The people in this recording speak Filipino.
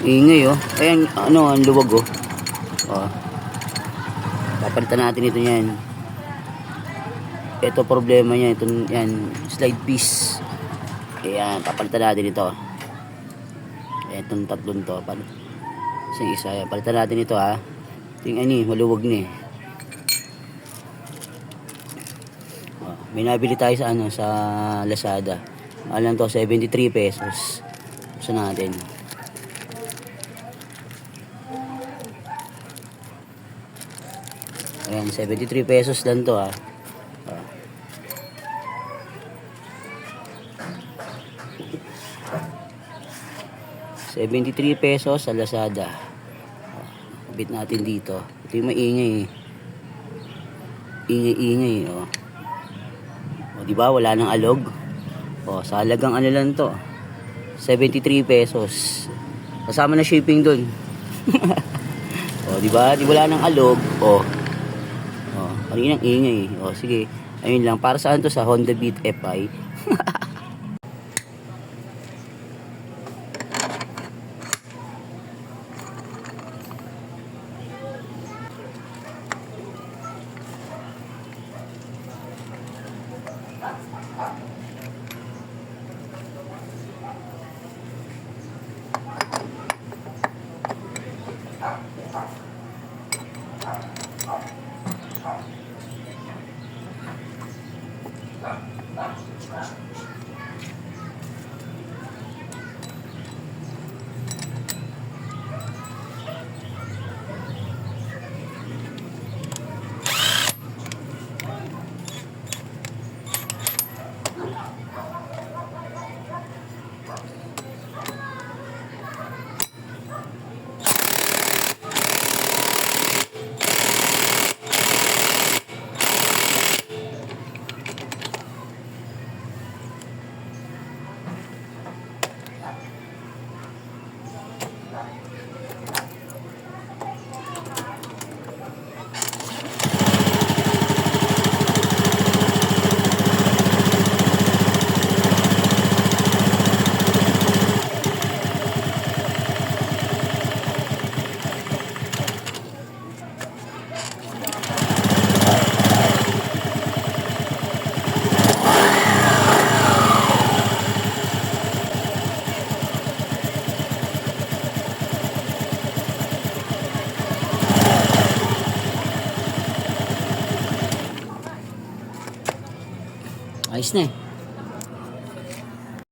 Ingay oh. Ayan, ano, ang luwag oh. Oh. Papalitan natin ito yan. Ito problema niya, ito yan, slide piece. Ayan, papalitan natin ito. Itong tatlong to. Isa, yan. Palitan natin ito ha. Tingnan ni, maluwag ni. Oh, may nabili tayo sa ano, sa Lazada. Alam to, 73 pesos. Gusto natin. Ayan, 73 pesos lang to ha. 73 pesos sa Lazada. Bit natin dito. Ito yung maingay. Ingay-ingay. Oh. O, diba? Wala nang alog. O, sa halagang ano lang to. 73 pesos. Kasama na shipping dun. O, diba? Di wala nang alog. O. O, kaninang ingay. O, sige. Ayun lang. Para saan to? Sa Honda Beat FI. Ayos na eh.